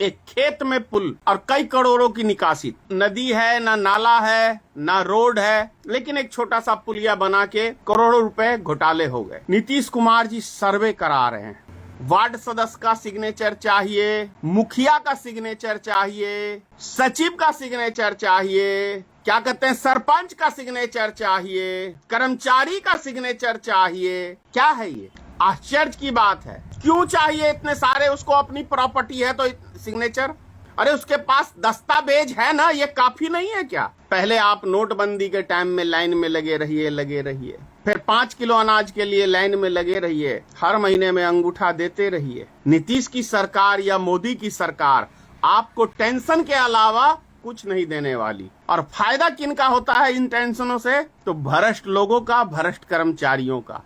एक खेत में पुल और कई करोड़ों की निकासी। नदी है, ना नाला है, ना रोड है, लेकिन एक छोटा सा पुलिया बना के करोड़ों रुपए घोटाले हो गए। नीतीश कुमार जी सर्वे करा रहे हैं। वार्ड सदस्य का सिग्नेचर चाहिए, मुखिया का सिग्नेचर चाहिए, सचिव का सिग्नेचर चाहिए, क्या कहते हैं, सरपंच का सिग्नेचर चाहिए, कर्मचारी का सिग्नेचर चाहिए। क्या है ये? आश्चर्य की बात है। क्यों चाहिए इतने सारे? उसको अपनी प्रॉपर्टी है तो सिग्नेचर। अरे उसके पास दस्तावेज है ना, ये काफी नहीं है क्या? पहले आप नोटबंदी के टाइम में लाइन में लगे रहिए, फिर 5 किलो अनाज के लिए लाइन में लगे रहिए, हर महीने में अंगूठा देते रहिए। नीतीश की सरकार या मोदी की सरकार आपको टेंशन के अलावा कुछ नहीं देने वाली। और फायदा किनका होता है इन टेंशनों से? तो भ्रष्ट लोगों का, भ्रष्ट कर्मचारियों का।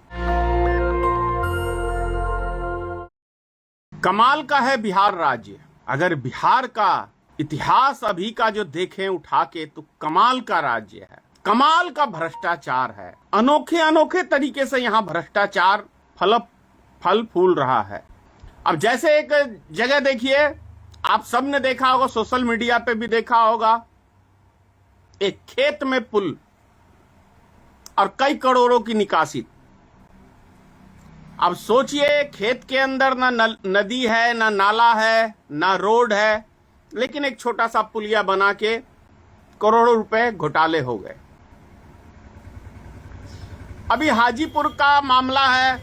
कमाल का है बिहार राज्य। अगर बिहार का इतिहास अभी का जो देखें उठा के, तो कमाल का राज्य है, कमाल का भ्रष्टाचार है। अनोखे अनोखे तरीके से यहाँ भ्रष्टाचार फल फूल रहा है। अब जैसे एक जगह देखिए, आप सबने देखा होगा, सोशल मीडिया पे भी देखा होगा, एक खेत में पुल और कई करोड़ों की निकासी। अब सोचिए, खेत के अंदर ना नदी है, ना नाला है, ना रोड है, लेकिन एक छोटा सा पुलिया बना के करोड़ों रुपए घोटाले हो गए। अभी हाजीपुर का मामला है,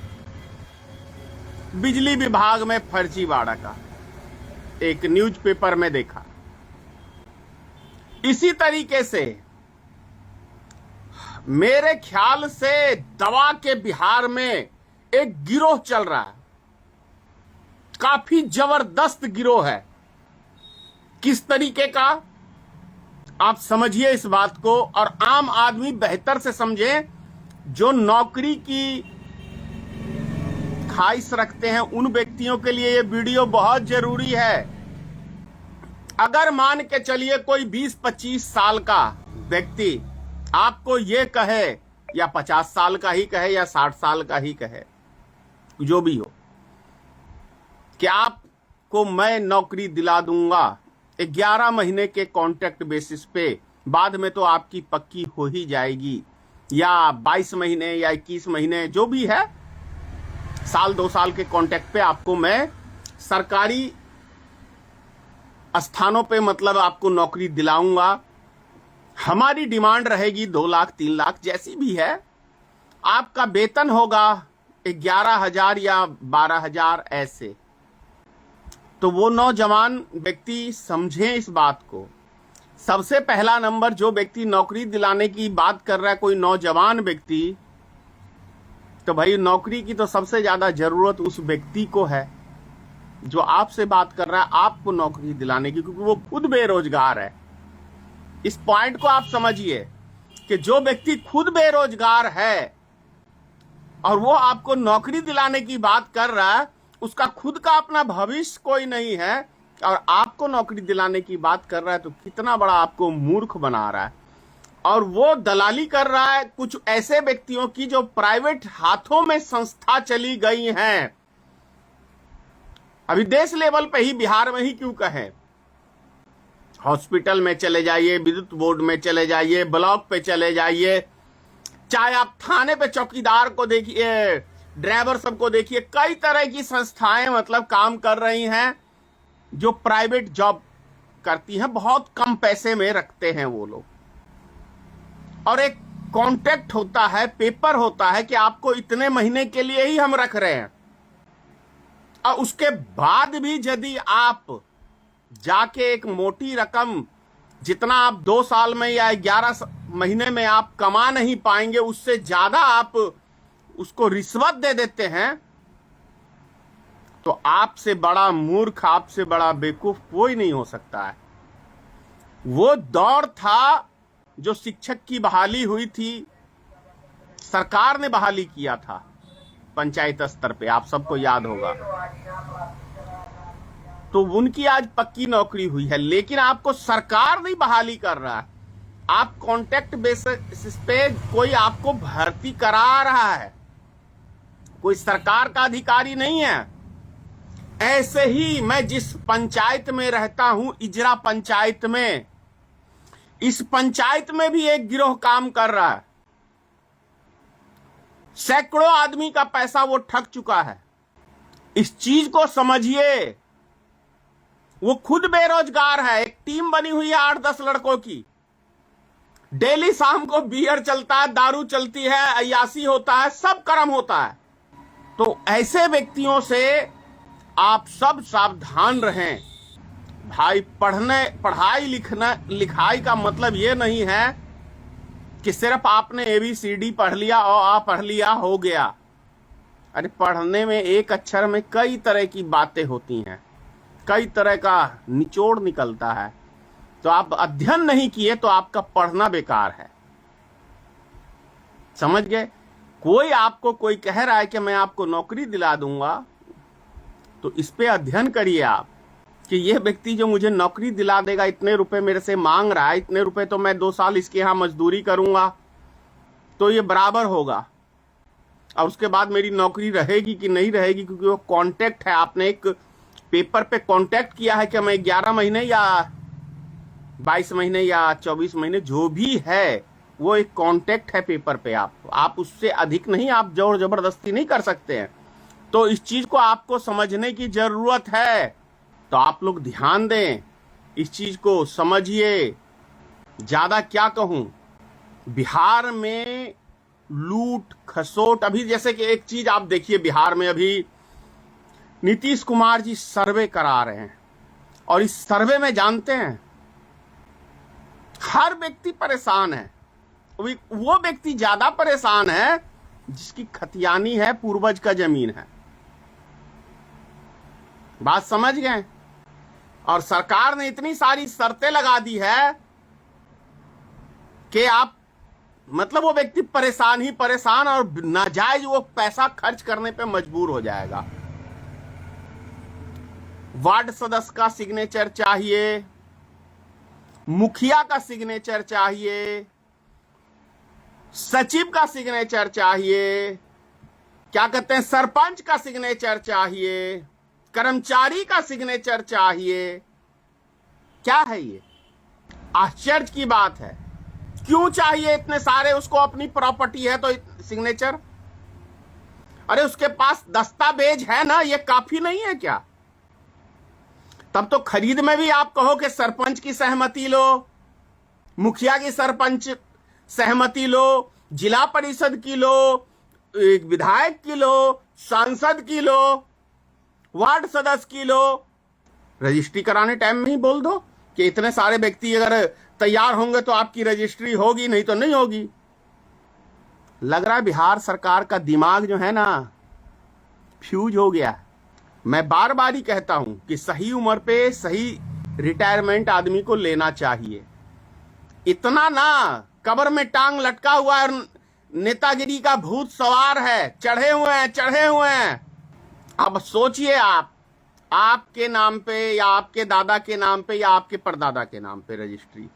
बिजली विभाग में फर्जीवाड़ा का, एक न्यूज़पेपर में देखा। इसी तरीके से मेरे ख्याल से दवा के बिहार में एक गिरोह चल रहा है, काफी जबरदस्त गिरोह है। किस तरीके का, आप समझिए इस बात को, और आम आदमी बेहतर से समझे। जो नौकरी की ख्वाहिश रखते हैं उन व्यक्तियों के लिए ये वीडियो बहुत जरूरी है। अगर मान के चलिए कोई 20-25 साल का व्यक्ति आपको ये कहे, या 50 साल का ही कहे या 60 साल का ही कहे, जो भी हो, कि आपको मैं नौकरी दिला दूंगा 11 महीने के कॉन्ट्रैक्ट बेसिस पे, बाद में तो आपकी पक्की हो ही जाएगी, या 22 महीने या 21 महीने जो भी है, साल 2 साल के कॉन्ट्रैक्ट पे आपको मैं सरकारी स्थानों पे मतलब आपको नौकरी दिलाऊंगा। हमारी डिमांड रहेगी 2 लाख 3 लाख जैसी भी है। आपका वेतन होगा 11,000 या 12,000 ऐसे। तो वो नौजवान व्यक्ति समझें इस बात को। सबसे पहला नंबर, जो व्यक्ति नौकरी दिलाने की बात कर रहा है, कोई नौजवान व्यक्ति, तो भाई नौकरी की तो सबसे ज्यादा जरूरत उस व्यक्ति को है जो आपसे बात कर रहा है, आपको नौकरी दिलाने की, क्योंकि वो खुद बेरोजगार है। इस पॉइंट को आप समझिए कि जो व्यक्ति खुद बेरोजगार है और वो आपको नौकरी दिलाने की बात कर रहा है, उसका खुद का अपना भविष्य कोई नहीं है और आपको नौकरी दिलाने की बात कर रहा है, तो कितना बड़ा आपको मूर्ख बना रहा है। और वो दलाली कर रहा है कुछ ऐसे व्यक्तियों की जो प्राइवेट हाथों में संस्था चली गई हैं। अभी देश लेवल पे ही, बिहार में ही क्यों कहें, हॉस्पिटल में चले जाइए, विद्युत बोर्ड में चले जाइए, ब्लॉक पे चले जाइए, चाहे आप थाने पे चौकीदार को देखिए, ड्राइवर सबको देखिए, कई तरह की संस्थाएं मतलब काम कर रही हैं जो प्राइवेट जॉब करती हैं, बहुत कम पैसे में रखते हैं वो लोग। और एक कॉन्ट्रैक्ट होता है, पेपर होता है कि आपको इतने महीने के लिए ही हम रख रहे हैं, और उसके बाद भी यदि आप जाके एक मोटी रकम, जितना आप 2 साल में या 11 महीने में आप कमा नहीं पाएंगे, उससे ज्यादा आप उसको रिश्वत दे देते हैं, तो आपसे बड़ा मूर्ख, आपसे बड़ा बेवकूफ कोई नहीं हो सकता है। वो दौर था जो शिक्षक की बहाली हुई थी, सरकार ने बहाली किया था पंचायत स्तर पे, आप सबको याद होगा। तो उनकी आज पक्की नौकरी हुई है, लेकिन आपको सरकार नहीं बहाली कर रहा है। आप कॉन्ट्रैक्ट बेसिस पे कोई आपको भर्ती करा रहा है, कोई सरकार का अधिकारी नहीं है। ऐसे ही मैं जिस पंचायत में रहता हूं, इजरा पंचायत में, इस पंचायत में भी एक गिरोह काम कर रहा है। सैकड़ों आदमी का पैसा वो ठग चुका है। इस चीज को समझिए। वो खुद बेरोजगार है। एक टीम बनी हुई है 8-10 लड़कों की। डेली शाम को बियर चलता है, दारू चलती है, अय्यासी होता है, सब कर्म होता है। तो ऐसे व्यक्तियों से आप सब सावधान रहें भाई। लिखाई का मतलब यह नहीं है कि सिर्फ आपने ABCD पढ़ लिया और आ पढ़ लिया हो गया। अरे पढ़ने में एक अक्षर में कई तरह की बातें होती हैं, कई तरह का निचोड़ निकलता है। तो आप अध्ययन नहीं किए तो आपका पढ़ना बेकार है। समझ गए? कोई आपको कोई कह रहा है कि मैं आपको नौकरी दिला दूंगा, तो इस पे अध्ययन करिए आप कि यह व्यक्ति जो मुझे नौकरी दिला देगा, इतने रुपए मेरे से मांग रहा है, इतने रुपए तो मैं 2 साल इसके यहां मजदूरी करूंगा तो ये बराबर होगा। और उसके बाद मेरी नौकरी रहेगी कि नहीं रहेगी, क्योंकि वो कॉन्ट्रैक्ट है। आपने एक पेपर पे कॉन्ट्रैक्ट किया है कि मैं 11 महीने या 22 महीने या 24 महीने, जो भी है वो एक कॉन्ट्रैक्ट है पेपर पे। आप उससे अधिक नहीं, आप जोर जबरदस्ती नहीं कर सकते हैं। तो इस चीज को आपको समझने की जरूरत है। तो आप लोग ध्यान दें, इस चीज को समझिए। ज्यादा क्या कहूं, बिहार में लूट खसोट, अभी जैसे कि एक चीज आप देखिए, बिहार में अभी नीतीश कुमार जी सर्वे करा रहे हैं, और इस सर्वे में जानते हैं हर व्यक्ति परेशान है। वो व्यक्ति ज्यादा परेशान है जिसकी खतियानी है, पूर्वज का जमीन है। बात समझ गए? और सरकार ने इतनी सारी शर्तें लगा दी है कि आप मतलब वो व्यक्ति परेशान ही परेशान, और नाजायज वो पैसा खर्च करने पे मजबूर हो जाएगा। वार्ड सदस्य का सिग्नेचर चाहिए, मुखिया का सिग्नेचर चाहिए, सचिव का सिग्नेचर चाहिए, क्या कहते हैं, सरपंच का सिग्नेचर चाहिए, कर्मचारी का सिग्नेचर चाहिए। क्या है ये? आश्चर्य की बात है। क्यों चाहिए इतने सारे? उसको अपनी प्रॉपर्टी है तो सिग्नेचर। अरे उसके पास दस्तावेज है ना, ये काफी नहीं है क्या? तब तो खरीद में भी आप कहो कि सरपंच की सहमति लो, मुखिया की सरपंच सहमति लो, जिला परिषद की लो, एक विधायक की लो, सांसद की लो, वार्ड सदस्य की लो। रजिस्ट्री कराने टाइम में ही बोल दो कि इतने सारे व्यक्ति अगर तैयार होंगे तो आपकी रजिस्ट्री होगी, नहीं तो नहीं होगी। लग रहा है बिहार सरकार का दिमाग जो है ना, फ्यूज हो गया। मैं बार बार ही कहता हूं कि सही उम्र पे सही रिटायरमेंट आदमी को लेना चाहिए। इतना ना कब्र में टांग लटका हुआ है और नेतागिरी का भूत सवार है, चढ़े हुए हैं। अब सोचिए, आपके नाम पे या आपके दादा के नाम पे या आपके परदादा के नाम पे रजिस्ट्री,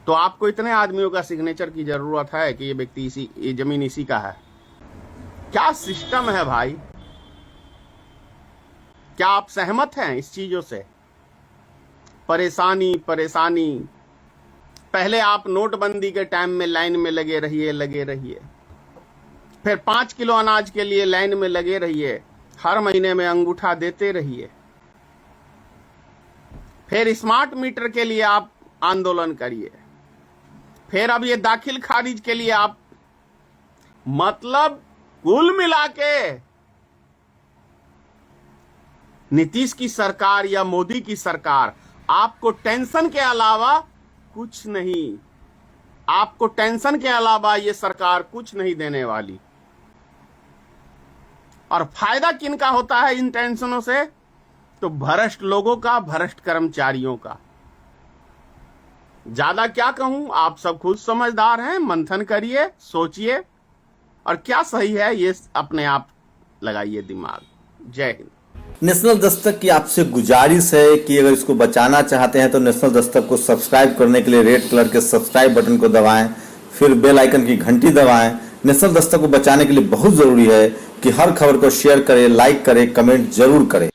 तो आपको इतने आदमियों का सिग्नेचर की जरूरत है कि ये व्यक्ति ये जमीन इसी का है? क्या सिस्टम है भाई? क्या आप सहमत हैं इस चीजों से? परेशानी। पहले आप नोटबंदी के टाइम में लाइन में लगे रहिए, फिर 5 किलो अनाज के लिए लाइन में लगे रहिए, हर महीने में अंगूठा देते रहिए। फिर स्मार्ट मीटर के लिए आप आंदोलन करिए, फिर अब ये दाखिल खारिज के लिए आप, मतलब कुल मिला के नीतीश की सरकार या मोदी की सरकार आपको टेंशन के अलावा कुछ नहीं, आपको टेंशन के अलावा ये सरकार कुछ नहीं देने वाली। और फायदा किनका होता है इन टेंशनों से? तो भ्रष्ट लोगों का, भ्रष्ट कर्मचारियों का। ज्यादा क्या कहूं, आप सब खुद समझदार हैं। मंथन करिए, सोचिए, और क्या सही है ये अपने आप लगाइए दिमाग। जय हिंद। नेशनल दस्तक की आपसे गुजारिश है कि अगर इसको बचाना चाहते हैं तो नेशनल दस्तक को सब्सक्राइब करने के लिए रेड कलर के सब्सक्राइब बटन को दबाएं, फिर बेल आइकन की घंटी दबाएं। नेशनल दस्तक को बचाने के लिए बहुत जरूरी है कि हर खबर को शेयर करें, लाइक करें, कमेंट जरूर करें।